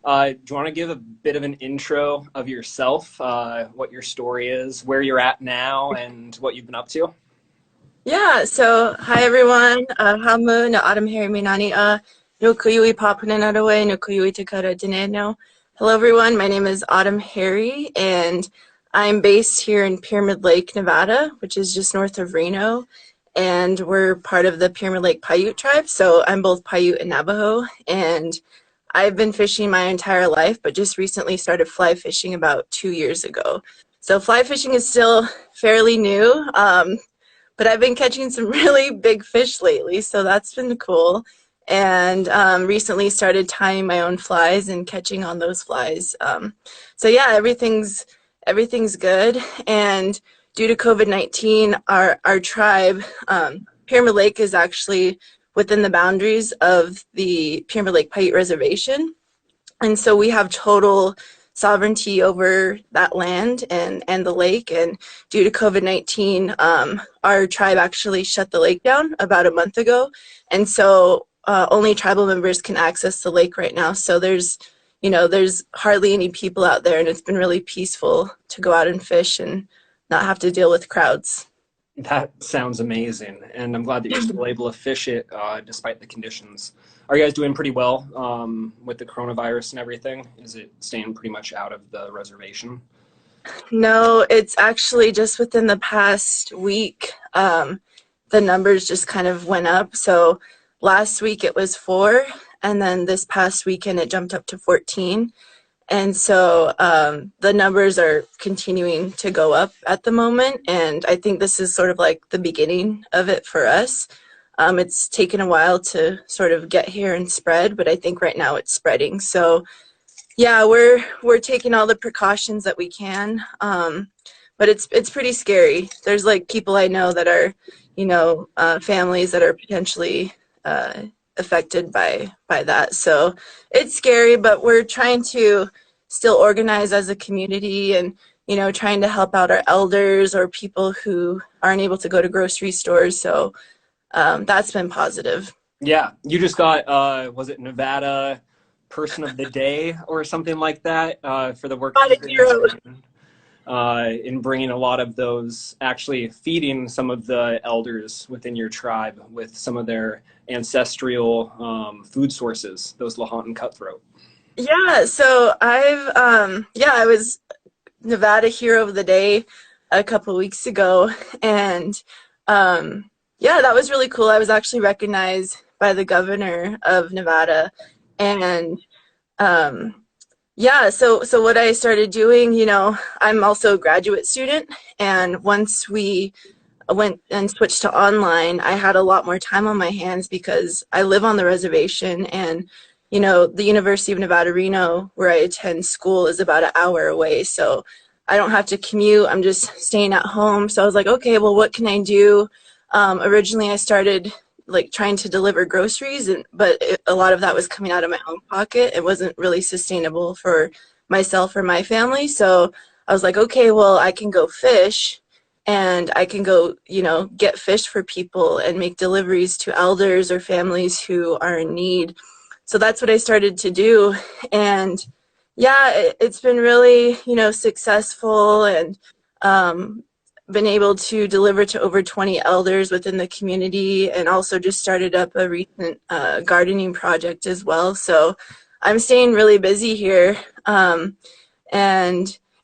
Do you want to give a bit of an intro of yourself, what your story is, where you're at now, and what you've been up to? Yeah, so hi everyone. Hamu na Autumn Harry Minani no kuyui papananawe no kuyui takara dineno. Hello everyone, my name is Autumn Harry and I'm based here in Pyramid Lake, Nevada, which is just north of Reno. And we're part of the Pyramid Lake Paiute tribe, so I'm both Paiute and Navajo. And I've been fishing my entire life, but just recently started fly fishing about 2 years ago. So fly fishing is still fairly new. But I've been catching some really big fish lately, so that's been cool. And recently started tying my own flies and catching on those flies. So yeah, everything's good. And due to COVID-19, our tribe, Pyramid Lake, is actually within the boundaries of the Pyramid Lake Paiute Reservation, and so we have total sovereignty over that land and the lake. And due to COVID-19, our tribe actually shut the lake down about a month ago. And so only tribal members can access the lake right now. So there's hardly any people out there, and it's been really peaceful to go out and fish and not have to deal with crowds. That sounds amazing, and I'm glad that you're still able to fish it despite the conditions. Are you guys doing pretty well with the coronavirus and everything? Is it staying pretty much out of the reservation? No, it's actually just within the past week, the numbers just kind of went up. So last week it was 4, and then this past weekend it jumped up to 14. And so the numbers are continuing to go up at the moment. And I think this is sort of like the beginning of it for us. It's taken a while to sort of get here and spread, but I think right now it's spreading. So yeah, we're taking all the precautions that we can, but it's pretty scary. There's like people I know that are, families that are potentially affected by that. So it's scary, but we're trying to still organize as a community and trying to help out our elders or people who aren't able to go to grocery stores. So that's been positive. Yeah, you just got, was it Nevada Person of the Day or something like that for the work that Not a you've been hero. doing in bringing a lot of those, actually feeding some of the elders within your tribe with some of their ancestral food sources, those Lahontan cutthroat. Yeah, so I was Nevada Hero of the Day a couple weeks ago, and yeah, that was really cool. I was actually recognized by the governor of Nevada, and yeah, so what I started doing, I'm also a graduate student, and once we went and switched to online, I had a lot more time on my hands because I live on the reservation, and the University of Nevada, Reno, where I attend school, is about an hour away. So I don't have to commute. I'm just staying at home. So I was like, okay, well, what can I do? Originally, I started like trying to deliver groceries, but a lot of that was coming out of my own pocket. It wasn't really sustainable for myself or my family. So I was like, okay, well, I can go fish and I can go, get fish for people and make deliveries to elders or families who are in need. So that's what I started to do. And yeah, it's been really, successful, and been able to deliver to over 20 elders within the community, and also just started up a recent gardening project as well. So I'm staying really busy here. And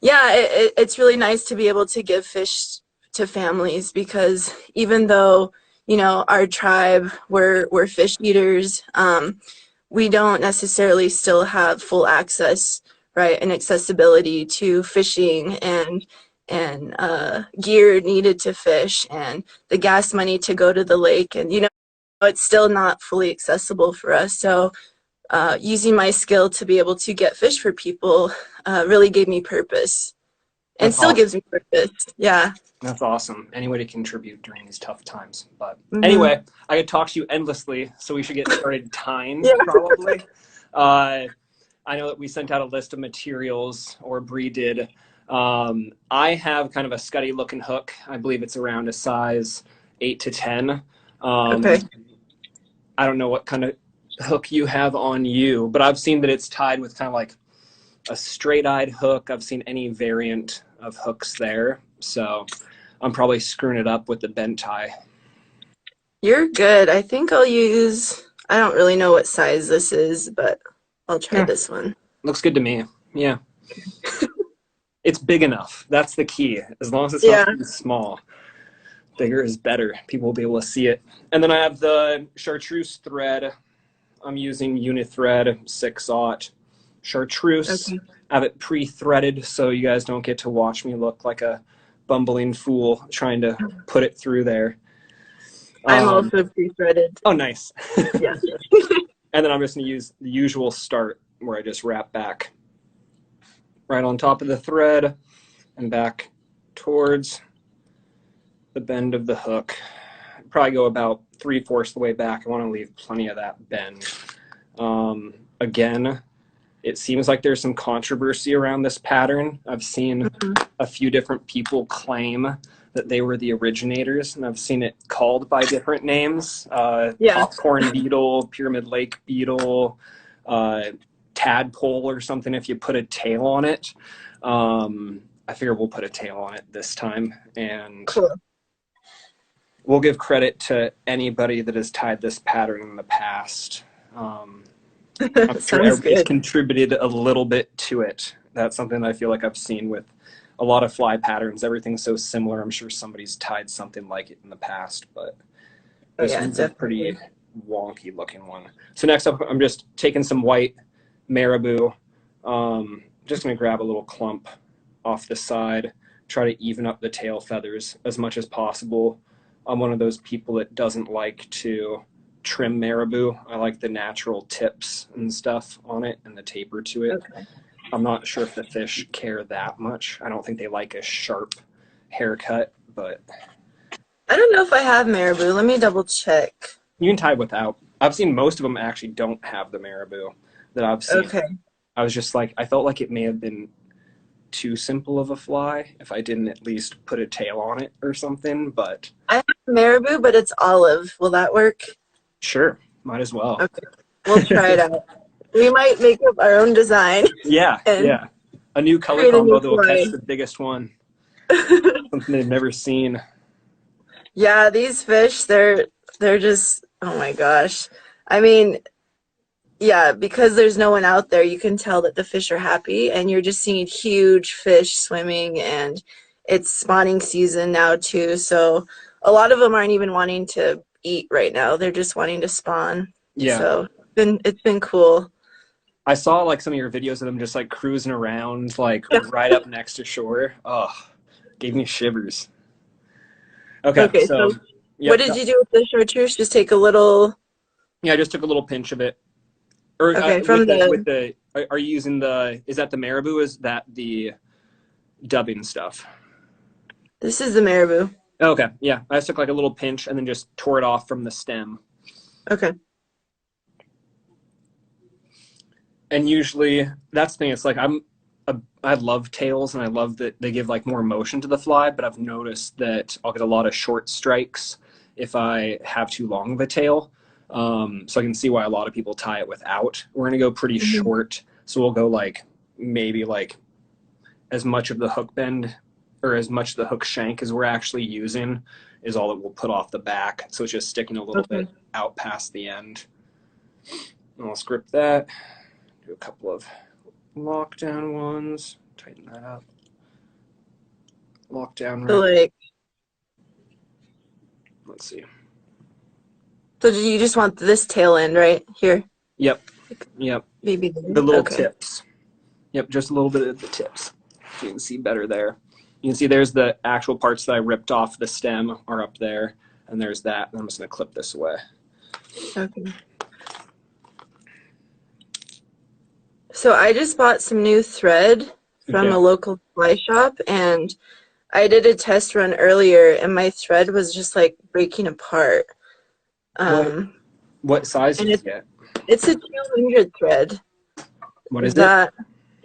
yeah, it's really nice to be able to give fish to families, because even though, our tribe, we're fish eaters, we don't necessarily still have full access, right, and accessibility to fishing and gear needed to fish and the gas money to go to the lake, and it's still not fully accessible for us. So using my skill to be able to get fish for people really gave me purpose, and That's still awesome. gives me purpose. Yeah. That's awesome. Any way to contribute during these tough times. But Hmm. anyway, I could talk to you endlessly, so we should get started tying Yeah. probably. Uh, I know that we sent out a list of materials, or Bree did. I have kind of a Scuddy looking hook. I believe it's around a size 8 to 10. Okay. I don't know what kind of hook you have on you, but I've seen that it's tied with kind of like a straight-eyed hook. I've seen any variant of hooks there, so I'm probably screwing it up with the bent tie. You're good. I think I'll use, I don't really know what size this is, but I'll try this one. Looks good to me. Yeah. It's big enough. That's the key. As long as it's Yeah. not too small. Bigger is better. People will be able to see it. And then I have the chartreuse thread. I'm using Unithread 6/0 chartreuse. Okay. I have it pre-threaded so you guys don't get to watch me look like a bumbling fool trying to put it through there. I'm also pre-threaded. Oh, nice. Yeah. And then I'm just going to use the usual start where I just wrap back right on top of the thread and back towards the bend of the hook. Probably go about 3/4 the way back. I want to leave plenty of that bend. Again, it seems like there's some controversy around this pattern. I've seen a few different people claim that they were the originators, and I've seen it called by different names. Popcorn beetle, pyramid lake beetle, tadpole or something if you put a tail on it. I figure we'll put a tail on it this time, and we'll give credit to anybody that has tied this pattern in the past. I'm sure everybody's contributed a little bit to it. That's something that I feel like I've seen with a lot of fly patterns. Everything's so similar. I'm sure somebody's tied something like it in the past, but this one's a pretty wonky looking one. So next up, I'm just taking some white marabou. Just gonna grab a little clump off the side, try to even up the tail feathers as much as possible. I'm one of those people that doesn't like to trim marabou. I like the natural tips and stuff on it and the taper to it. I'm not sure if the fish care that much. I don't think they like a sharp haircut, but I don't know if I have marabou. Let me double check. You can tie without. I've seen most of them actually don't have the marabou that I've seen. I was just like, I felt like it may have been too simple of a fly if I didn't at least put a tail on it or something, but I have marabou, but it's olive. Will that work? Sure, might as well. Okay, we'll try it out. We might make up our own design. Yeah, yeah. A new color combo that will catch the biggest one. Something they've never seen. Yeah, these fish, they're just, oh my gosh. I mean, yeah, because there's no one out there, you can tell that the fish are happy, and you're just seeing huge fish swimming, and it's spawning season now too, so a lot of them aren't even wanting to eat right now. They're just wanting to spawn. Yeah. So it's been cool. I saw like some of your videos of them just like cruising around like right up next to shore. Oh, gave me shivers. Okay, so what did you do with the chartreuse? Just take a little... Yeah, I just took a little pinch of it. Or are you using the, is that the marabou? Is that the dubbing stuff? This is the marabou. Okay, yeah. I just took like a little pinch and then just tore it off from the stem. Okay. And usually, that's the thing. It's like I love tails and I love that they give like more motion to the fly, but I've noticed that I'll get a lot of short strikes if I have too long of a tail. So I can see why a lot of people tie it without. We're gonna go pretty short, so we'll go like maybe like as much of the hook bend or as much of the hook shank as we're actually using is all that we'll put off the back. So it's just sticking a little bit out past the end. And I'll script that. Do a couple of lockdown ones. Tighten that up. Lockdown. So like, let's see. So you just want this tail end right here? Yep. Yep. Maybe the little tips. Yep, just a little bit of the tips. You can see better there. You can see there's the actual parts that I ripped off the stem are up there, and there's that. And I'm just going to clip this away. Okay. So I just bought some new thread from a local fly shop, and I did a test run earlier, and my thread was just like breaking apart. What size did you get? It's a 200 thread. What is that?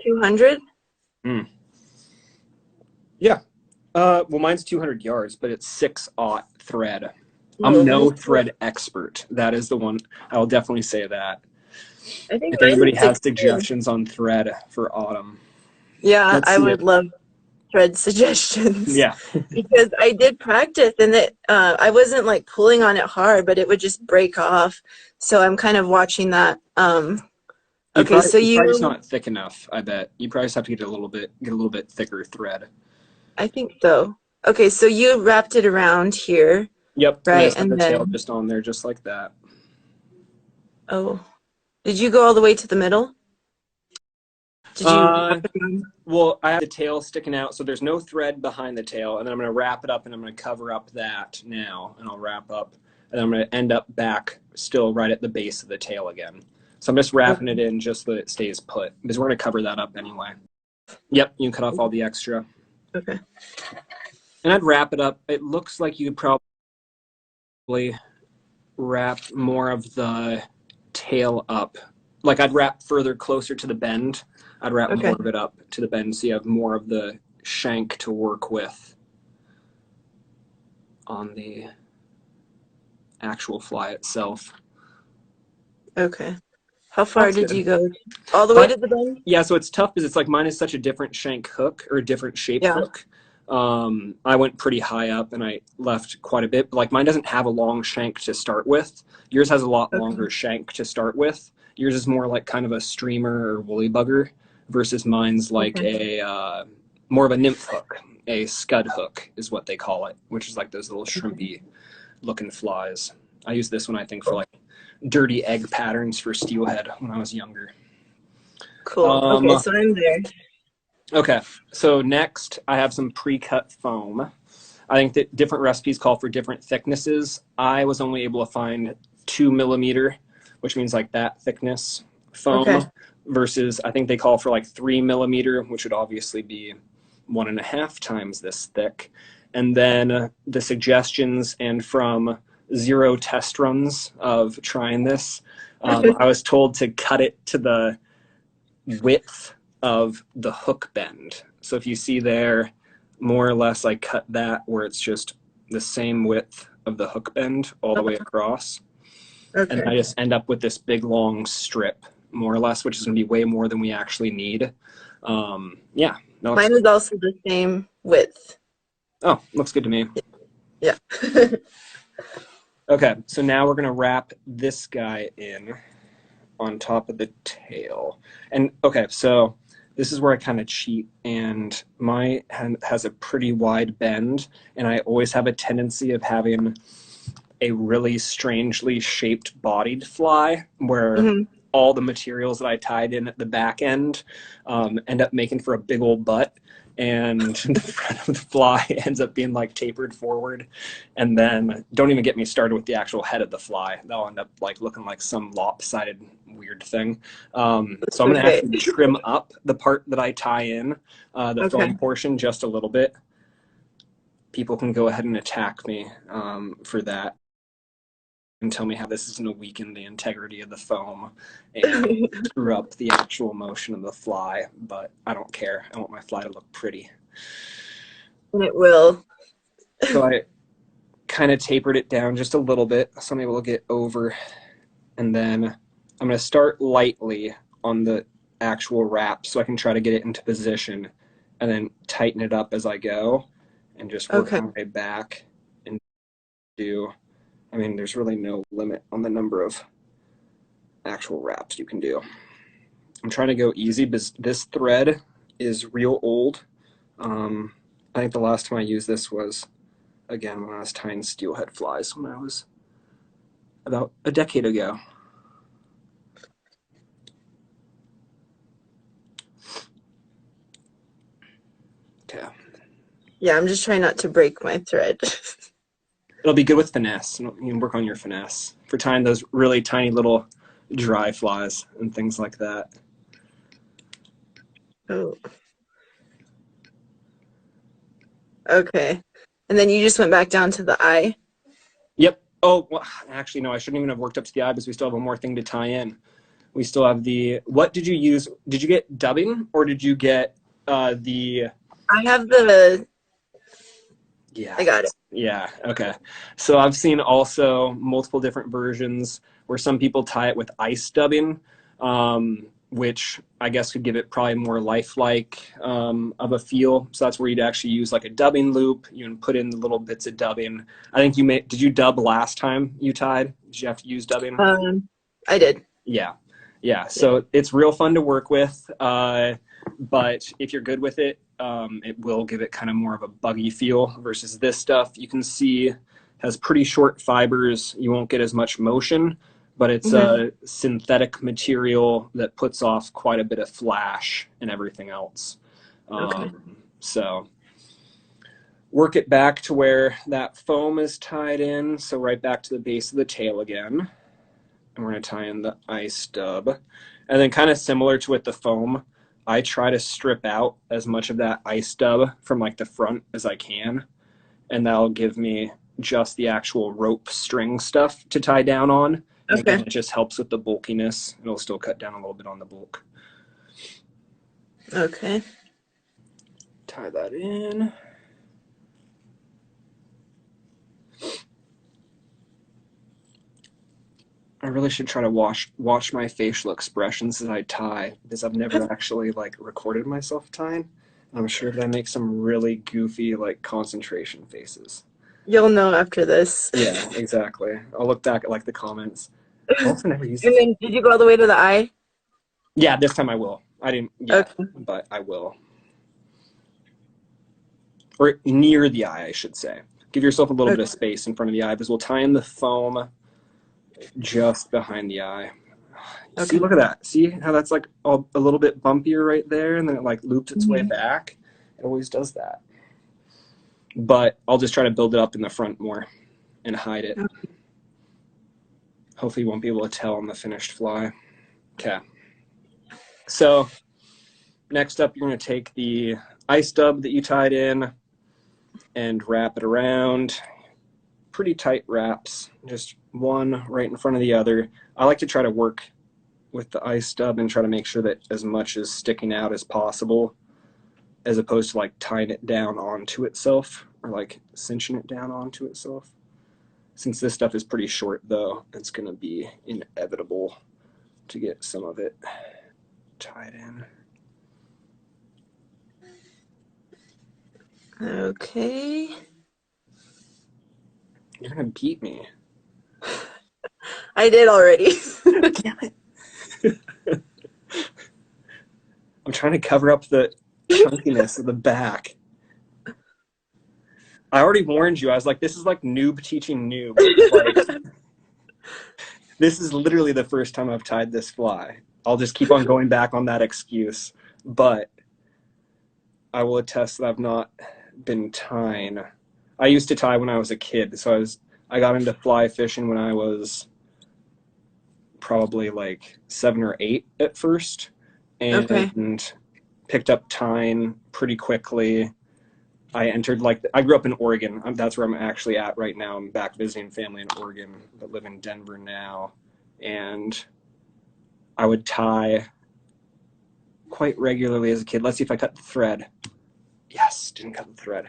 200? Yeah. Well, mine's 200 yards, but it's 6/0 thread. I'm no thread expert. That is the one. I'll definitely say that. I think If mine anybody looks has good. suggestions on thread for autumn, Yeah, let's I see it. would love thread suggestions Yeah. because I did practice and I wasn't like pulling on it hard, but it would just break off. So I'm kind of watching that. Okay, so It's probably just you, not thick enough, I bet. You probably just have to get a little bit thicker thread. I think so. Okay, so you wrapped it around here, Yep, and I right? just have the And tail then, just on there, just like that. oh, did you go all the way to the middle? Did you Uh, wrap it around? well, I have the tail sticking out, so there's no thread behind the tail, and then I'm going to wrap it up, and I'm going to cover up that now, and I'll wrap up, and I'm going to end up back still right at the base of the tail again. So I'm just wrapping it Okay. in just so that it stays put, because we're going to cover that up anyway. Yep, you can cut off all the extra. Okay. And I'd wrap it up. It looks like you could probably wrap more of the tail up. Like I'd wrap further closer to the bend. I'd wrap more Okay. of it up to the bend so you have more of the shank to work with on the actual fly itself. Okay. How far That's did good. you go? All the way But to the bend? yeah, so it's tough because it's like mine is such a different shank hook or a different shaped Yeah. hook. I went pretty high up and I left quite a bit. But like mine doesn't have a long shank to start with. Yours has a lot Okay. longer shank to start with. Yours is more like kind of a streamer or woolly bugger versus mine's like Okay. a more of a nymph hook. A scud hook is what they call it, which is like those little Okay. shrimpy looking flies. I use this one I think for Cool. like dirty egg patterns for steelhead when I was younger. Cool. Okay, Um, so I'm there. Okay, so next I have some pre-cut foam. I think that different recipes call for different thicknesses. I was only able to find 2 millimeter, which means like that thickness Okay. foam, versus I think they call for like 3 millimeter, which would obviously be 1.5 times this thick. And then the suggestions, and from 0 test runs of trying this, I was told to cut it to the width of the hook bend. So if you see there, more or less I cut that where it's just the same width of the hook bend all the way across. And Okay. I just end up with this big long strip, more or less, which is going to be way more than we actually need. Yeah, that looks Mine good. is also the same width. Oh, looks good to me. Yeah. Okay, so now we're going to wrap this guy in on top of the tail. And okay, so this is where I kind of cheat, and my has a pretty wide bend, and I always have a tendency of having a really strangely shaped bodied fly where Hmm. all the materials that I tied in at the back end end up making for a big old butt, and the front of the fly ends up being like tapered forward. And then don't even get me started with the actual head of the fly. That'll end up like looking like some lopsided weird thing. So I'm going to Okay. actually trim up the part that I tie in, the Okay. foam portion, just a little bit. People can go ahead and attack me for that and tell me how this is going to weaken the integrity of the foam and screw up the actual motion of the fly, but I don't care. I want my fly to look pretty. And it will. So I kind of tapered it down just a little bit so I'm able to get over, and then I'm going to start lightly on the actual wrap so I can try to get it into position and then tighten it up as I go and just work Okay. my way back and do. I mean, there's really no limit on the number of actual wraps you can do. I'm trying to go easy because this thread is real old. I think the last time I used this was, again, when I was tying steelhead flies when I was about a decade ago. Okay. Yeah, I'm just trying not to break my thread. It'll be good with finesse. You can work on your finesse for tying those really tiny little dry flies and things like that. Oh, okay. And then you just went back down to the eye. Yep. Oh, well, actually, no, I shouldn't even have worked up to the eye because we still have one more thing to tie in. We still have the, what did you use? Did you get dubbing or did you get the, I have the, yeah, I got it. yeah, okay. So I've seen also multiple different versions where some people tie it with ice dubbing. which I guess could give it probably more lifelike of a feel. So that's where you'd actually use like a dubbing loop. You can put in the little bits of dubbing. I think did you dub last time you tied? Did you have to use dubbing? I did. Yeah. Yeah. So it's real fun to work with. But if you're good with it, it will give it kind of more of a buggy feel versus this stuff. You can see has pretty short fibers. You won't get as much motion, but it's a synthetic material that puts off quite a bit of flash and everything else. So work it back to where that foam is tied in. So right back to the base of the tail again. And we're going to tie in the ice stub. And then kind of similar to with the foam, I try to strip out as much of that ice stub from like the front as I can. And that'll give me just the actual rope string stuff to tie down on. And again, it just helps with the bulkiness. It'll still cut down a little bit on the bulk. Okay. Tie that in. I really should try to watch my facial expressions as I tie, because I've never actually like recorded myself tying. I'm sure that I make some really goofy like concentration faces. You'll know after this. Yeah, exactly. I'll look back at like the comments. I also never used And then did you go all the way to the eye? Yeah, this time I will. I didn't yet, but I will. Or near the eye, I should say. Give yourself a little bit of space in front of the eye, because we'll tie in the foam just behind the eye. See, look at that. See how that's like a little bit bumpier right there, and then it like loops its way back? It always does that. But I'll just try to build it up in the front more and hide it. Hopefully you won't be able to tell on the finished fly. Okay. So next up, you're going to take the ice stub that you tied in and wrap it around. Pretty tight wraps, just one right in front of the other. I like to try to work with the ice stub and try to make sure that as much is sticking out as possible, as opposed to like tying it down onto itself or like cinching it down onto itself. Since this stuff is pretty short though, it's going to be inevitable to get some of it tied in. Okay. You're going to beat me. I did already. Damn it. I'm trying to cover up the chunkiness of the back. I already warned you. I was like, this is like Noob teaching Noob. Like, this is literally the first time I've tied this fly. I'll just keep on going back on that excuse. But I will attest that I've not been tying. I used to tie when I was a kid. So I got into fly fishing when I was probably like 7 or 8 at first. And picked up tying pretty quickly. I entered I grew up in Oregon. That's where I'm actually at right now. I'm back visiting family in Oregon, but live in Denver now. And I would tie quite regularly as a kid. Let's see if I cut the thread. Yes, didn't cut the thread.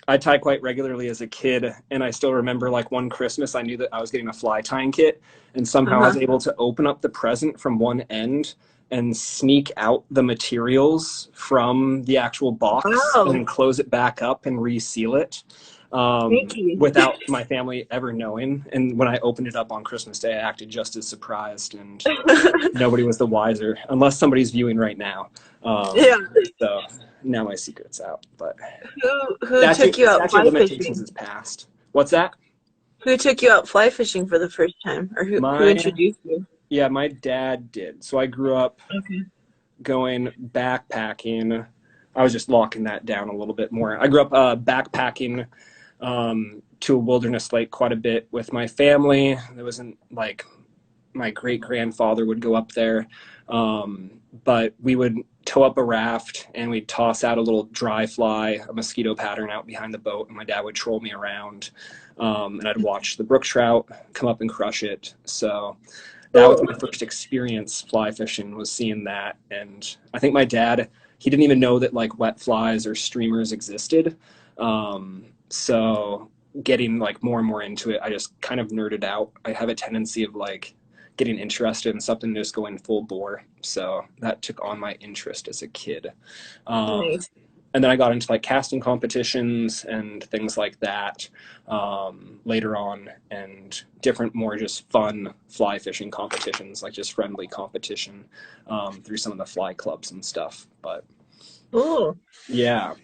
I tie quite regularly as a kid, and I still remember like one Christmas I knew that I was getting a fly tying kit, and somehow I was able to open up the present from one end and sneak out the materials from the actual box and then close it back up and reseal it without my family ever knowing. And when I opened it up on Christmas Day, I acted just as surprised, and nobody was the wiser, unless somebody's viewing right now. So now my secret's out. But who took you out fly fishing? Is past. What's that? Who took you out fly fishing for the first time, or who introduced you? Yeah, my dad did. So I grew up going backpacking. I was just locking that down a little bit more. I grew up backpacking to a wilderness lake quite a bit with my family. There wasn't like my great-grandfather would go up there. But we would tow up a raft and we'd toss out a little dry fly, a mosquito pattern out behind the boat, and my dad would troll me around. And I'd watch the brook trout come up and crush it. So that was my first experience fly fishing, was seeing that. And I think my dad, he didn't even know that like wet flies or streamers existed. So getting like more and more into it, I just kind of nerded out. I have a tendency of like getting interested in something, just going full bore. So that took on my interest as a kid. Nice. And then I got into like casting competitions and things like that later on, and different more just fun fly fishing competitions, like just friendly competition through some of the fly clubs and stuff. But Cool. yeah,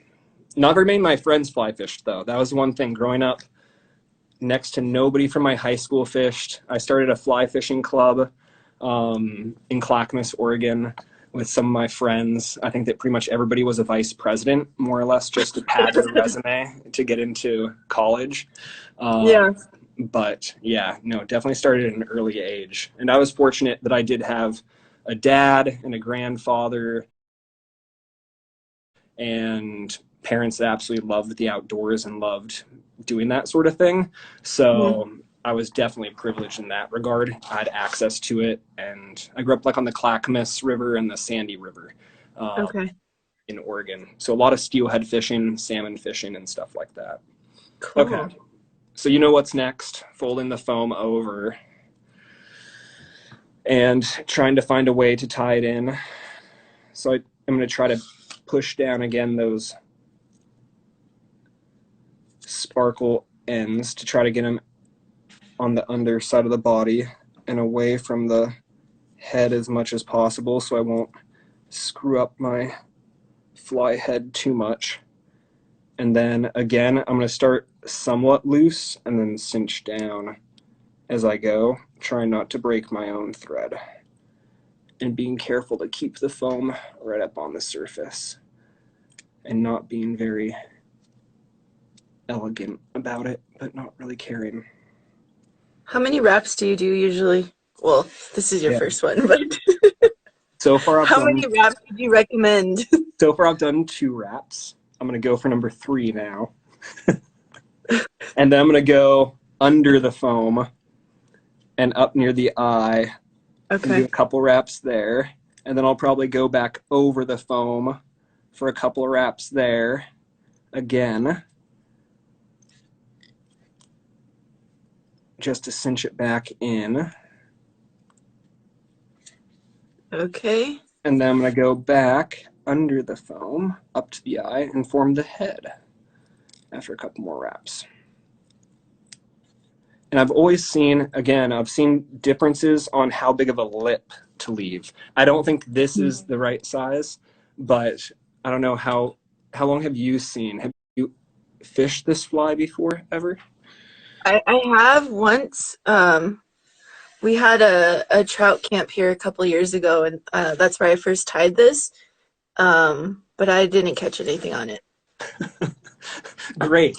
not very many of my friends fly fished though. That was one thing growing up. Next to nobody from my high school fished. I started a fly fishing club in Clackamas, Oregon, with some of my friends. I think that pretty much everybody was a vice president, more or less, just to pad their resume to get into college. Yeah. But yeah, no, definitely started at an early age. And I was fortunate that I did have a dad and a grandfather and parents that absolutely loved the outdoors and loved doing that sort of thing. So I was definitely privileged in that regard. I had access to it, and I grew up like on the Clackamas River and the Sandy River Okay. in Oregon. So a lot of steelhead fishing, salmon fishing, and stuff like that. Cool. Okay. So you know what's next? Folding the foam over and trying to find a way to tie it in. So I'm going to try to push down again those sparkle ends to try to get them on the underside of the body and away from the head as much as possible, so I won't screw up my fly head too much. And then again, I'm going to start somewhat loose and then cinch down as I go, trying not to break my own thread, and being careful to keep the foam right up on the surface and not being very elegant about it, but not really caring. How many wraps do you do usually? Well, this is your first one, but so far how many wraps would you recommend? So far I've done 2 wraps. I'm going to go for number 3 now. And then I'm going to go under the foam and up near the eye. Okay. And do a couple wraps there. And then I'll probably go back over the foam for a couple of wraps there again, just to cinch it back in. Okay. And then I'm going to go back under the foam up to the eye and form the head after a couple more wraps. And I've always seen, again, I've seen differences on how big of a lip to leave. I don't think this is the right size, but I don't know how long have you seen? Have you fished this fly before ever? I have once. We had a trout camp here a couple years ago, and that's where I first tied this. But I didn't catch anything on it. Great.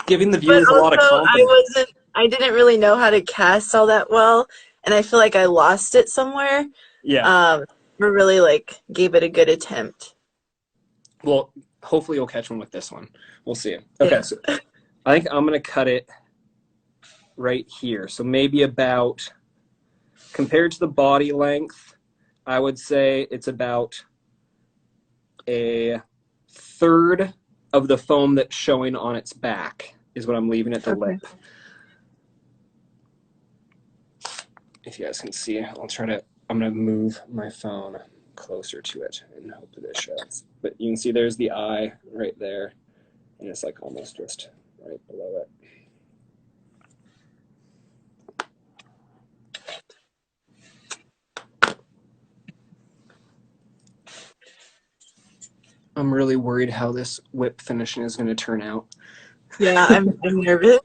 Giving the viewers a lot of confidence. I didn't really know how to cast all that well, and I feel like I lost it somewhere. Yeah. But really like gave it a good attempt. Well, hopefully you'll catch one with this one. We'll see. Okay, yeah. So I think I'm going to cut it right here. So maybe about, compared to the body length, I would say it's about a third of the foam that's showing on its back is what I'm leaving at the lip. If you guys can see, I'm going to move my phone closer to it and hope that it shows. But you can see there's the eye right there, and it's like almost just right below it. I'm really worried how this whip finishing is going to turn out. Yeah, I'm nervous.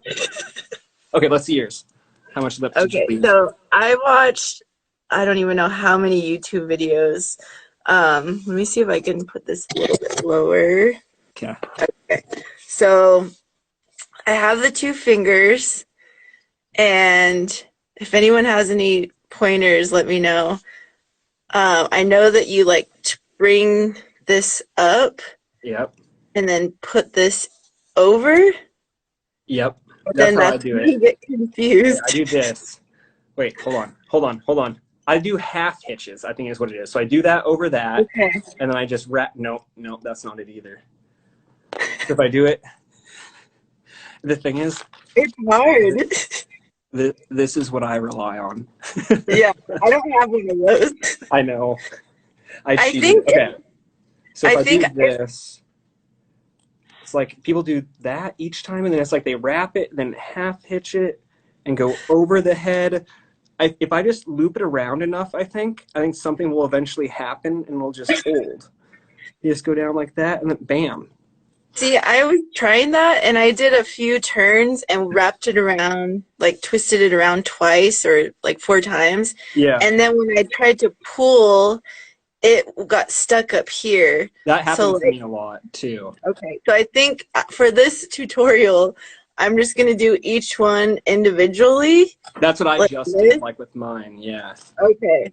Okay, let's see yours. How much lip did you leave? So I watched, I don't even know how many YouTube videos. Let me see if I can put this a little bit lower. Okay. Okay. So I have the 2 fingers, and if anyone has any pointers, let me know. I know that you like to bring this up. Yep. And then put this over. Yep. That's how I do it. You get confused. Yeah, I do this. Wait, hold on. I do half hitches, I think is what it is. So I do that over that. Okay. And then I just wrap. Nope, that's not it either. So if I do it, the thing is, it's hard. This is what I rely on. Yeah, I don't have one of those. I know. I I cheated. think Okay. So if I I do think this, it's like people do that each time, and then it's like they wrap it, then half hitch it, and go over the head. If I just loop it around enough, I think something will eventually happen, and it'll just hold. You just go down like that, and then bam. See, I was trying that and I did a few turns and wrapped it around, like twisted it around twice or like 4 times. Yeah, And then when I tried to pull, it got stuck up here. that So happens to like, me a lot too. okay. So I think for this tutorial, I'm just gonna do each one individually, That's what I like just did, this. like with mine. Yeah, Okay.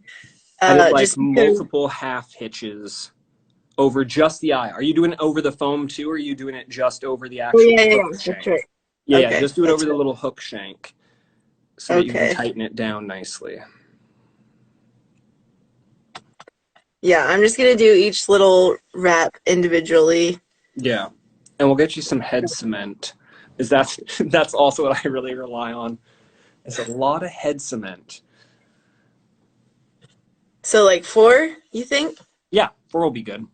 I did like Just because, multiple half hitches over just the eye. Are you doing it over the foam too, or are you doing it just over the oh actual yeah, yeah, hook yeah, that's shank? right. Yeah, yeah, Okay, just do it over that's the right. little hook shank so that you can Okay. tighten it down nicely. Yeah, I'm just gonna do each little wrap individually. Yeah, and we'll get you some head cement. Is that's also what I really rely on. It's a lot of head cement. So like 4, you think? Yeah, 4 will be good.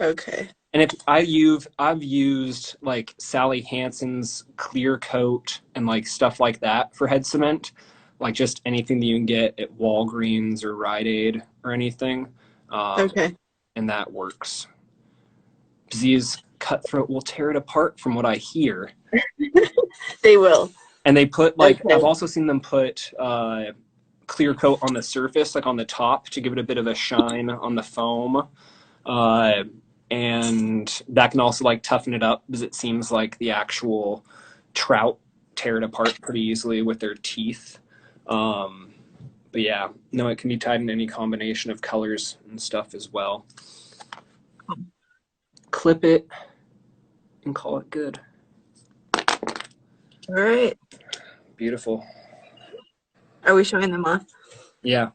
Okay. And if I've used like Sally Hansen's clear coat and like stuff like that for head cement, like just anything that you can get at Walgreens or Rite Aid or anything, um, Okay. and that works. Disease cutthroat will tear it apart from what I hear. They will. And they put like Okay. I've also seen them put clear coat on the surface, like on the top, to give it a bit of a shine on the foam. Uh, and that can also like toughen it up because it seems like the actual trout tear it apart pretty easily with their teeth. But yeah, no, it can be tied in any combination of colors and stuff as well. Clip it and call it good. All right. Beautiful. Are we showing them off? Yeah.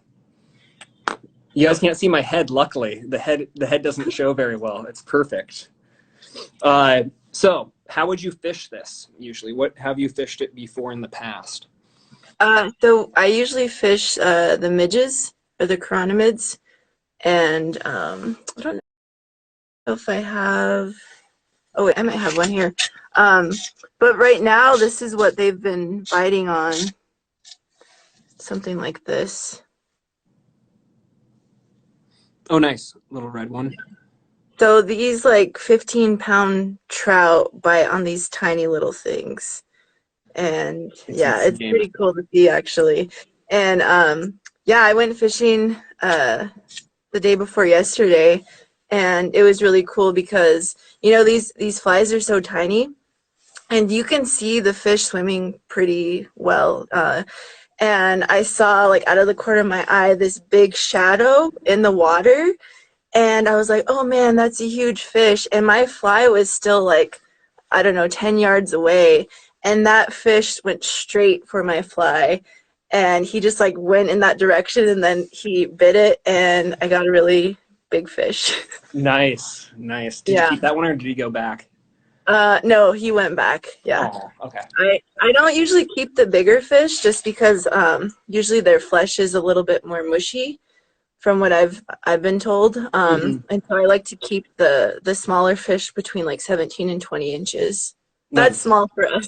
You guys can't see my head, luckily. The head doesn't show very well. It's perfect. So how would you fish this usually? What have you fished it before in the past? So I usually fish the midges or the chironomids, and I don't know if I have. Oh, wait, I might have one here. Um, but right now, this is what they've been biting on. Something like this. Oh, nice. Little red one. So these like 15-pound trout bite on these tiny little things. And It's yeah, it's insane. pretty cool to see actually. And yeah, I went fishing the day before yesterday, and it was really cool because you know these flies are so tiny, and you can see the fish swimming pretty well. And I saw like out of the corner of my eye this big shadow in the water, and I was like, oh man, that's a huge fish. And my fly was still like, I don't know, 10 yards away. And that fish went straight for my fly. And he just like went in that direction and then he bit it and I got a really big fish. Nice, nice. Did you Yeah. keep that one or did he go back? No, he went back. Yeah. Oh, okay. I don't usually keep the bigger fish just because usually their flesh is a little bit more mushy from what I've been told. Mm-hmm. And so I like to keep the smaller fish between like 17 and 20 inches. That's Nice. small for us.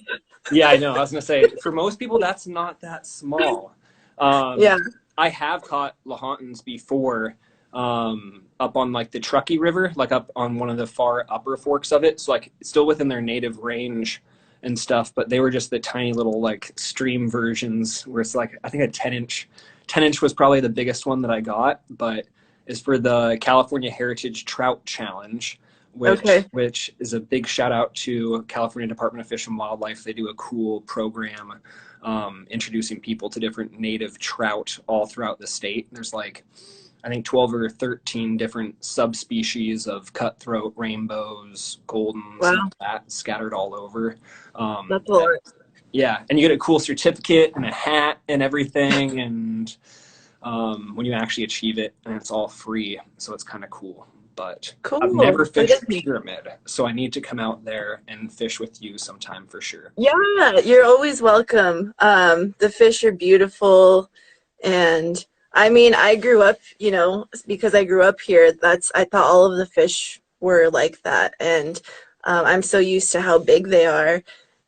Yeah, I know. I was gonna say for most people that's not that small. Yeah. I have caught lahantans before, up on like the Truckee River, like up on one of the far upper forks of it. So like still within their native range and stuff, but they were just the tiny little like stream versions where it's like I think a 10-inch. 10-inch was probably the biggest one that I got, but is for the California Heritage Trout Challenge, Okay. which is a big shout out to California Department of Fish and Wildlife. They do a cool program introducing people to different native trout all throughout the state. There's like I think 12 or 13 different subspecies of cutthroat, rainbows, goldens, and Wow. all that scattered all over. That's a lot. Yeah, and you get a cool certificate and a hat and everything, and when you actually achieve it, and it's all free, so it's kind of cool. but I've Cool. never That fished is Pyramid, so I need to come out there and fish with you sometime for sure. Yeah, you're always welcome. The fish are beautiful, and I mean, I grew up, because I grew up here, I thought all of the fish were like that, and I'm so used to how big they are.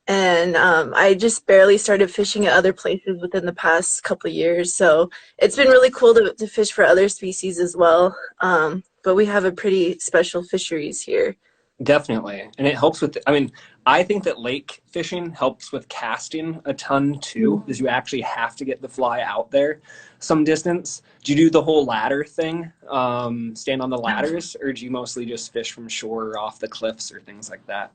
And I just barely started fishing at other places within the past couple of years, so it's been really cool to fish for other species as well. But we have a pretty special fisheries here. Definitely. And it helps with, I mean, I think that lake fishing helps with casting a ton too, because you actually have to get the fly out there some distance. Do you do the whole ladder thing, stand on the ladders, or do you mostly just fish from shore or off the cliffs or things like that?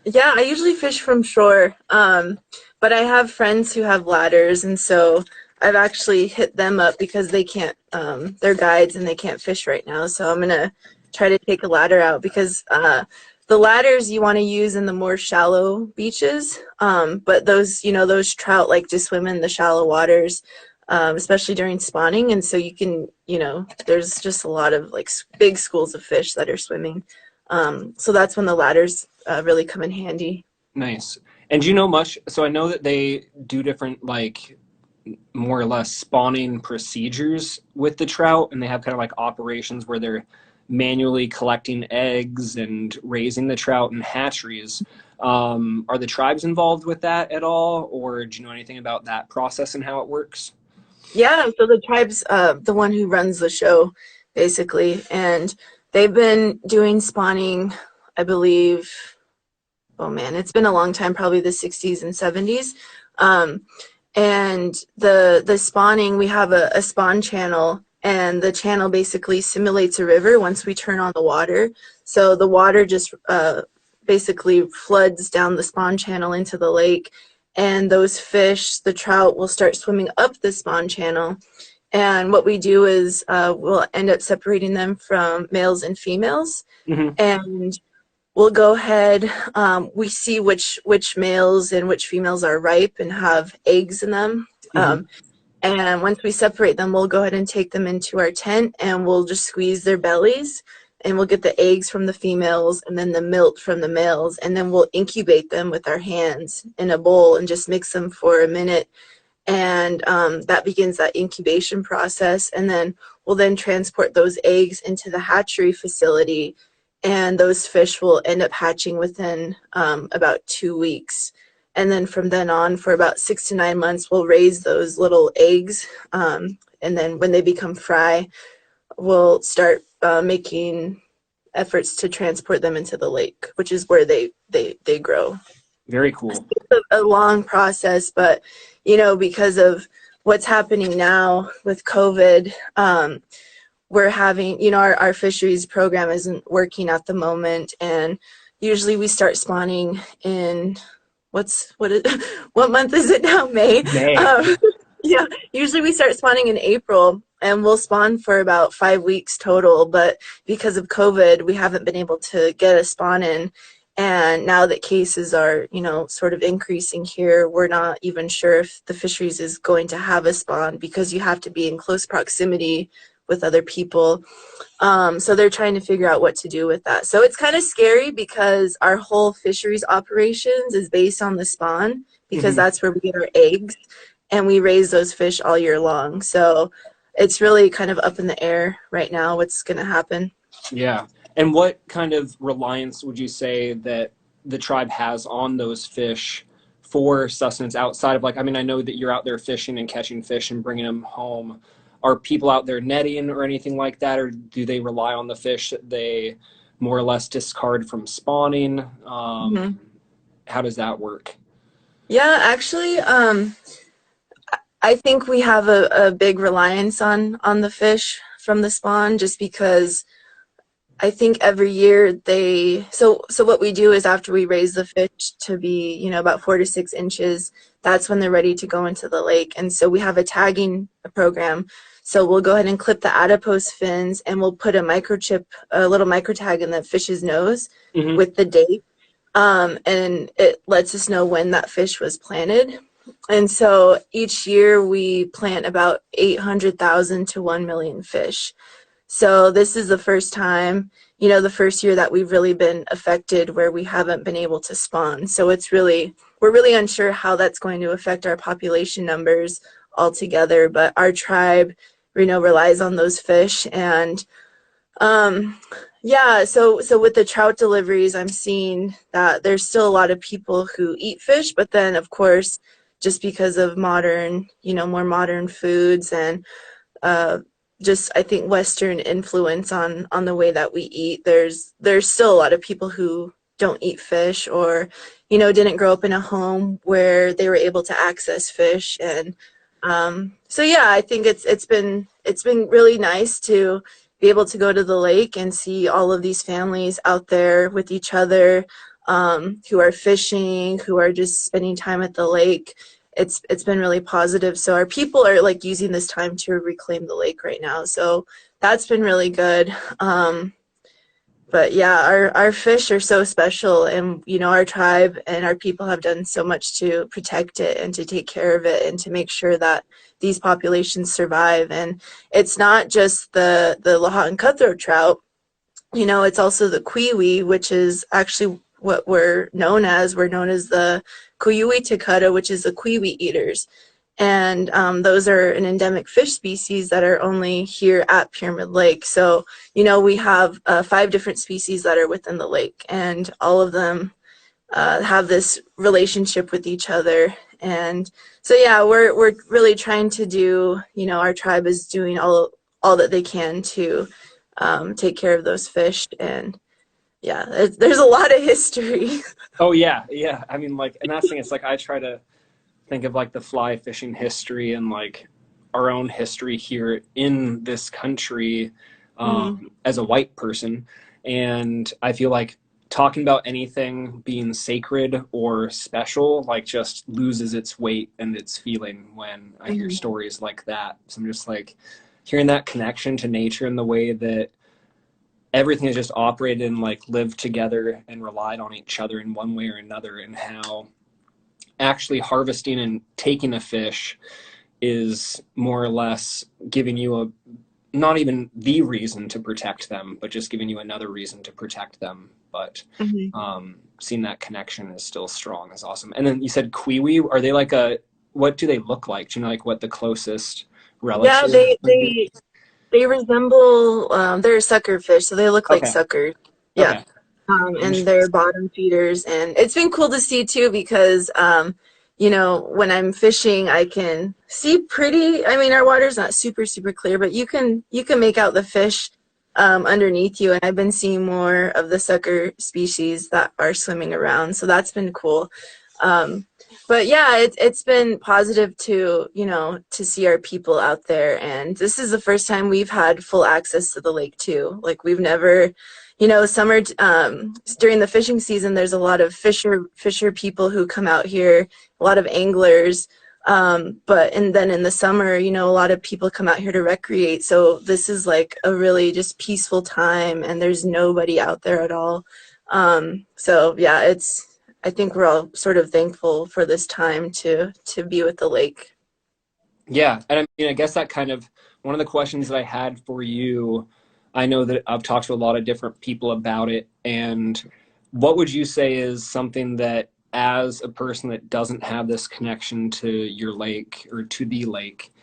Yeah, I usually fish from shore, but I have friends who have ladders, and so I've actually hit them up because they can't, they're guides and they can't fish right now. So I'm gonna try to take a ladder out because the ladders you want to use in the more shallow beaches, but those trout like to swim in the shallow waters, especially during spawning, and so you can, there's just a lot of like big schools of fish that are swimming. So that's when the ladders really come in handy. Nice. And do you know much? So I know that they do different, like, more or less spawning procedures with the trout, and they have kind of like operations where they're manually collecting eggs and raising the trout in hatcheries. Are the tribes involved with that at all, or do you know anything about that process and how it works? Yeah, so the tribe's the one who runs the show, basically, and they've been doing spawning, I believe. Oh man, it's been a long time, probably the 60s and 70s. Um, and the spawning, we have a spawn channel, and the channel basically simulates a river once we turn on the water. So the water just basically floods down the spawn channel into the lake, and those fish, the trout, will start swimming up the spawn channel. And what we do is we'll end up separating them from males and females, Hmm. and we'll go ahead. We see which males and which females are ripe and have eggs in them. Hmm. And once we separate them, we'll go ahead and take them into our tent, and we'll just squeeze their bellies, and we'll get the eggs from the females and then the milk from the males, and then we'll incubate them with our hands in a bowl and just mix them for a minute. And that begins that incubation process, and then we'll then transport those eggs into the hatchery facility, and those fish will end up hatching within about 2 weeks. And then from then on, for about 6 to 9 months, we'll raise those little eggs. And then when they become fry, we'll start making efforts to transport them into the lake, which is where they grow. Very cool. It's a long process, but because of what's happening now with COVID, we're having, our fisheries program isn't working at the moment, and usually we start spawning in what month is it now? May. May. Yeah, usually we start spawning in April, and we'll spawn for about 5 weeks total, but because of COVID, we haven't been able to get a spawn in. And now that cases are, sort of increasing here, we're not even sure if the fisheries is going to have a spawn because you have to be in close proximity with other people. So they're trying to figure out what to do with that. So it's kind of scary because our whole fisheries operations is based on the spawn, because Hmm. that's where we get our eggs, and we raise those fish all year long. So it's really kind of up in the air right now what's going to happen. Yeah. And what kind of reliance would you say that the tribe has on those fish for sustenance outside of, like, I mean, I know that you're out there fishing and catching fish and bringing them home. Are people out there netting or anything like that, or do they rely on the fish that they more or less discard from spawning? Mhm. How does that work? Yeah, actually, I think we have a big reliance on the fish from the spawn, just because I think every year so what we do is after we raise the fish to be, about 4 to 6 inches, that's when they're ready to go into the lake. And so we have a tagging program. So we'll go ahead and clip the adipose fins, and we'll put a little micro tag in the fish's nose Hmm. with the date. And it lets us know when that fish was planted. And so each year we plant about 800,000 to 1 million fish. So this is the first time, the first year that we've really been affected where we haven't been able to spawn. So we're really unsure how that's going to affect our population numbers altogether, but our tribe, relies on those fish. And yeah, so with the trout deliveries, I'm seeing that there's still a lot of people who eat fish, but then of course, just because of modern, more modern foods and uh, just I think Western influence on the way that we eat, there's still a lot of people who don't eat fish or, didn't grow up in a home where they were able to access fish. And so yeah, I think it's been really nice to be able to go to the lake and see all of these families out there with each other, who are fishing, who are just spending time at the lake. It's been really positive. So our people are like using this time to reclaim the lake right now. So that's been really good. But yeah, our fish are so special, and our tribe and our people have done so much to protect it and to take care of it and to make sure that these populations survive. And it's not just the Lahontan cutthroat trout, it's also the kiwi, which is actually what we're known as. We're known as the Kuyui Takata, which is the kiwi eaters. And those are an endemic fish species that are only here at Pyramid Lake. So, we have 5 different species that are within the lake, and all of them have this relationship with each other. And so, yeah, we're really trying to do, our tribe is doing all that they can to take care of those fish. And yeah, there's a lot of history. Oh yeah, yeah. I mean, like, and that's the thing. It's like I try to think of like the fly fishing history and like our own history here in this country, as a white person, and I feel like talking about anything being sacred or special like just loses its weight and its feeling when I hear stories like that. So I'm just like hearing that connection to nature and the way that everything is just operated and like lived together and relied on each other in one way or another, and how actually harvesting and taking a fish is more or less giving you a, not even the reason to protect them, but just giving you another reason to protect them. But seeing that connection is still strong is awesome. And then you said kiwi, are they like what do they look like? Do you know like what the closest relative? Yeah, they resemble, they're a sucker fish, so they look like Okay. suckers. Yeah. Okay. And they're bottom feeders. And it's been cool to see too, because, when I'm fishing, I can see I mean, our water's not super, super clear, but you can make out the fish underneath you. And I've been seeing more of the sucker species that are swimming around. So that's been cool. But yeah, it's been positive to, to see our people out there. And this is the first time we've had full access to the lake too. Like we've never, summer, during the fishing season, there's a lot of fisher people who come out here, a lot of anglers. And then in the summer, a lot of people come out here to recreate. So this is like a really just peaceful time, and there's nobody out there at all. So yeah, I think we're all sort of thankful for this time to be with the lake. Yeah, and I mean, I guess that kind of one of the questions that I had for you, I know that I've talked to a lot of different people about it, and what would you say is something that, as a person that doesn't have this connection to your lake or to the lake,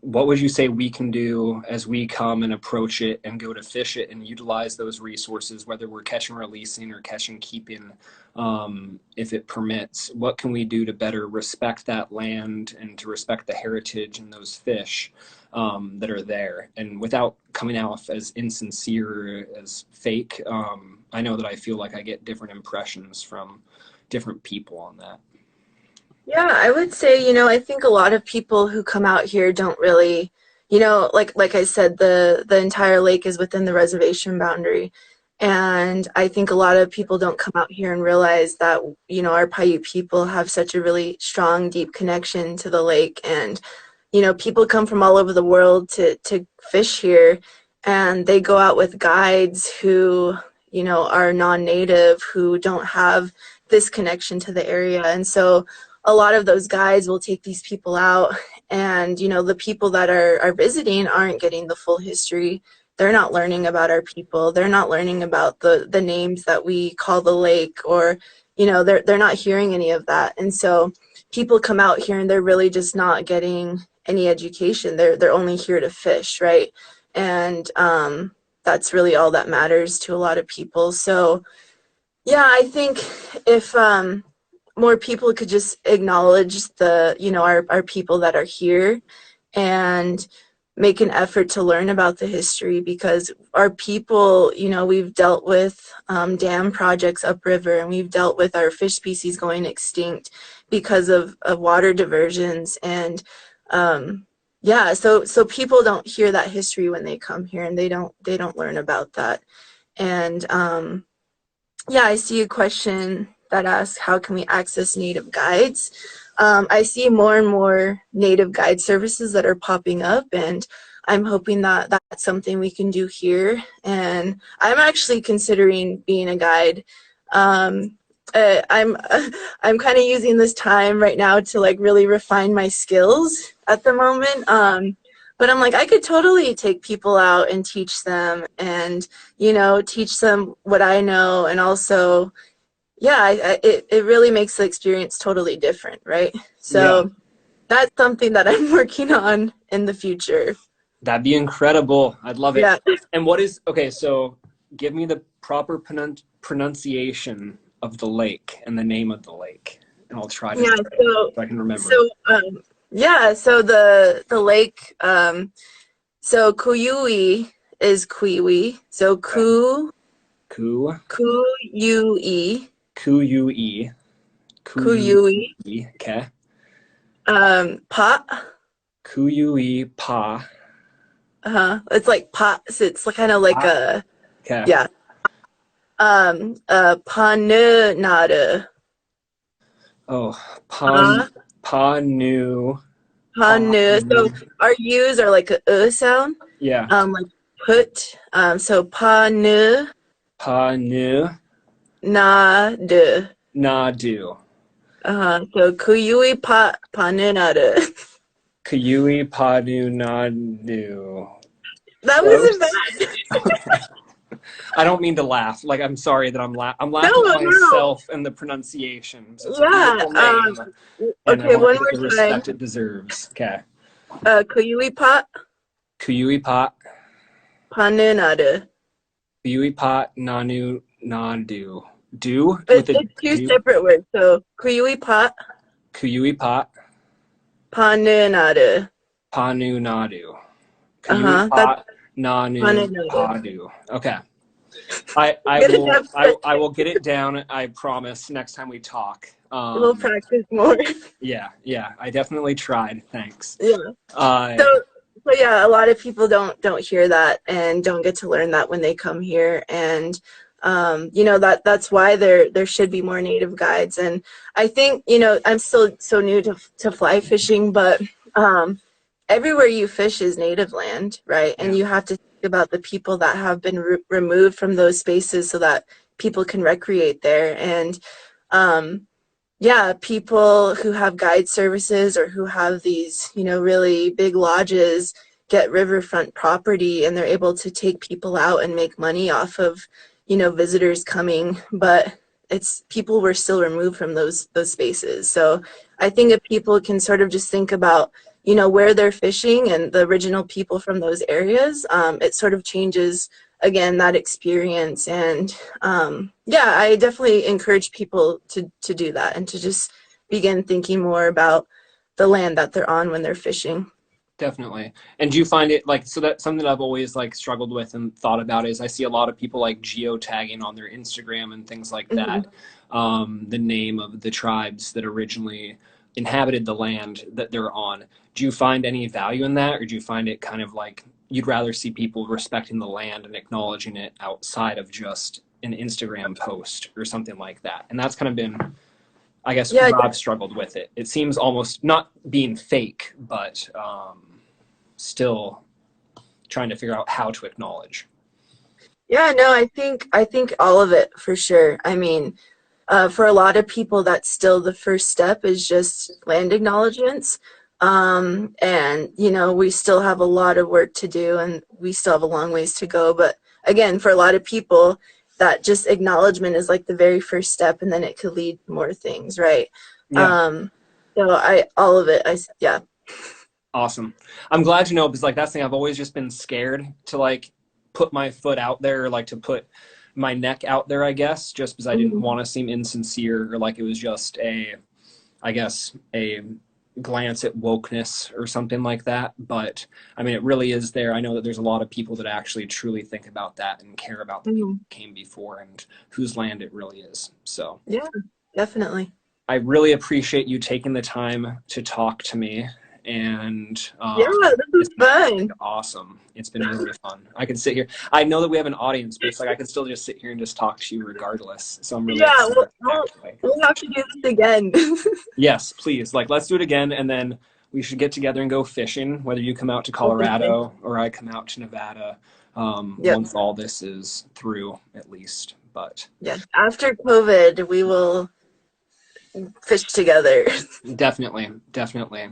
what would you say we can do as we come and approach it and go to fish it and utilize those resources, whether we're catch and releasing or catch and keeping, if it permits? What can we do to better respect that land and to respect the heritage and those fish that are there, and without coming off as insincere, as fake? I know that I feel like I get different impressions from different people on that. Yeah, I would say, I think a lot of people who come out here don't really, like I said, the entire lake is within the reservation boundary. And I think a lot of people don't come out here and realize that, our Paiute people have such a really strong, deep connection to the lake. And, people come from all over the world to fish here, and they go out with guides who, are non-native, who don't have this connection to the area. And so a lot of those guides will take these people out And, you know, the people that are visiting aren't getting the full history. They're not learning about our people. They're not learning about the names that we call the lake, or, you know, they're not hearing any of that. And so people come out here and they're really just not getting any education. They're only here to fish, right? And that's really all that matters to a lot of people. So yeah, I think if more people could just acknowledge the, you know, our people that are here, and make an effort to learn about the history, because our people, you know, we've dealt with dam projects upriver, and we've dealt with our fish species going extinct because of water diversions. And yeah, so people don't hear that history when they come here, and they don't learn about that. And yeah, I see a question that asks, how can we access native guides? I see more and more native guide services that are popping up, and I'm hoping that that's something we can do here. And I'm actually considering being a guide. I'm kind of using this time right now to like really refine my skills at the moment. But I'm like, I could totally take people out and teach them, and, you know, teach them what I know. And also, yeah, it really makes the experience totally different, right? So that's something that I'm working on in the future. That'd be incredible. I'd love it. Yeah. And what is, okay, so give me the proper pronunciation of the lake and the name of the lake, and I'll try to so I can remember. So yeah, so the lake, so Kuyui is Kiwi. So Kuyui. Kuyui. Okay. Pa. Kuyui pa. It's like pa. So it's kind of like a. Okay. Yeah. Panunada. Oh, panu. Panu. So our U's are like a sound. Yeah. Like put. So panu. Panu. Nadu. Nadu. So Kuyui pa panunada. Kuyui panu nadu. That wasn't bad. I don't mean to laugh. Like, I'm sorry that I'm laughing at myself and the pronunciation. So it's a beautiful name, okay, one more the time. respect it deserves. Okay. Kuyui pa. Kuyui pa. Panunada. Kuyui pa nanu nadu. Do? It's two separate words. So Kuyui pa. Kuyui pa. Panunada. Panunadu. Kuyui pa nanu nadu. Okay. I will get it down. I promise. Next time we talk. We'll practice more. Yeah. I definitely tried. Thanks. Yeah. So yeah, a lot of people don't hear that and don't get to learn that when they come here, and you know, that's why there should be more native guides. And I think, you know, I'm still so new to fly fishing, but everywhere you fish is native land, right? And you have to think about the people that have been removed from those spaces so that people can recreate there. And yeah, people who have guide services or who have these, you know, really big lodges get riverfront property, and they're able to take people out and make money off of, you know, visitors coming. But people were still removed from those spaces. So I think if people can sort of just think about, you know, where they're fishing and the original people from those areas, it sort of changes, again, that experience. And yeah, I definitely encourage people to do that, and to just begin thinking more about the land that they're on when they're fishing. Definitely. And do you find it like, so that's something that I've always like struggled with and thought about, is I see a lot of people like geotagging on their Instagram and things like that, the name of the tribes that originally inhabited the land that they're on. Do you find any value in that, or do you find it kind of like you'd rather see people respecting the land and acknowledging it outside of just an Instagram post or something like that? And that's kind of been, I guess, where I've struggled with it. It seems almost not being fake, but still trying to figure out how to acknowledge. Yeah, no, I think all of it for sure. I mean, for a lot of people, that's still the first step, is just land acknowledgements. And, you know, we still have a lot of work to do and we still have a long ways to go. But again, for a lot of people, that just acknowledgement is like the very first step, and then it could lead to more things, right? Yeah. Um, so all of it, yeah. Awesome. I'm glad you know, because like that's the thing, I've always just been scared to like put my foot out there, or like to put my neck out there, I guess, just because I didn't Mhm. want to seem insincere, or like it was just a, I guess, a glance at wokeness or something like that. But I mean, it really is there. I know that there's a lot of people that actually truly think about that and care about the people Mhm. who came before and whose land it really is. So Yeah, definitely. I really appreciate you taking the time to talk to me. And Yeah, this was it's been fun. awesome. It's been really fun. I can sit here. I know that we have an audience, but it's like I can still just sit here and just talk to you regardless. So I'm really Yeah, excited to actually go we'll have to fishing. do this again. Yes, please. Like, let's do it again, and then we should get together and go fishing. Whether you come out to Definitely. Colorado or I come out to Nevada, Yep. once all this is through, at least. But Yes. After COVID, we will fish together. definitely, definitely.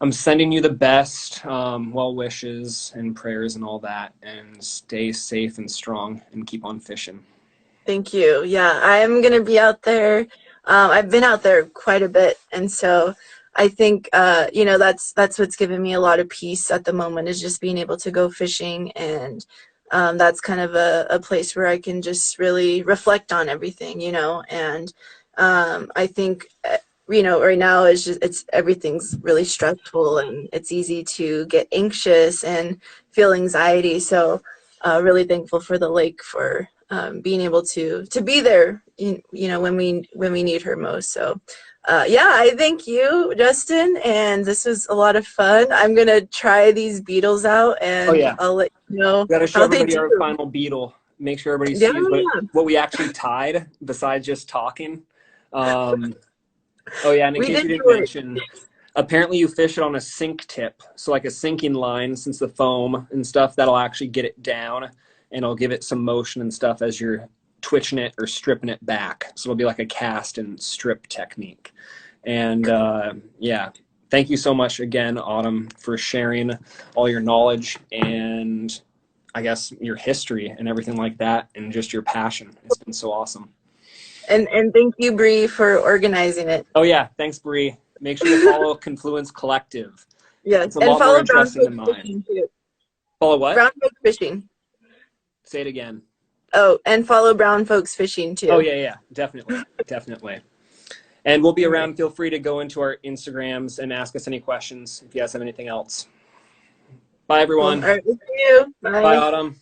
I'm sending you the best well wishes and prayers and all that, and stay safe and strong and keep on fishing. Thank you. Yeah, I'm gonna be out there. I've been out there quite a bit, and so I think you know, that's what's given me a lot of peace at the moment, is just being able to go fishing, and that's kind of a place where I can just really reflect on everything, you know. And I think you know, right now is just, it's everything's really stressful, and it's easy to get anxious and feel anxiety. So really thankful for the lake for being able to be there, you know, when we need her most. So yeah, I thank you, Justin, and this was a lot of fun. I'm gonna try these beetles out, Oh and yeah, I'll let you know we got to show how they everybody do. our final beetle. Make sure everybody Yeah, sees what we actually tied besides just talking. Um, oh yeah, and in we case did you didn't do it. mention, apparently you fish it on a sink tip, so like a sinking line, since the foam and stuff that'll actually get it down, and it'll give it some motion and stuff as you're twitching it or stripping it back. So it'll be like a cast and strip technique. And yeah, thank you so much again, Autumn, for sharing all your knowledge and I guess your history and everything like that, and just your passion. It's been so awesome. And thank you, Bree, for organizing it. Oh yeah, thanks, Bree. Make sure to follow Confluence Collective. Yes, It's a and lot more follow Brown interesting than Folks mine. Fishing too. Follow what? Brown Folks Fishing. Say it again. Oh, and follow Brown Folks Fishing Oh too. yeah, yeah, definitely, definitely. And we'll be All right. around. Feel free to go into our Instagrams and ask us any questions if you guys have anything else. Bye, Cool. All everyone. right. We'll see you. Bye, Bye. Autumn.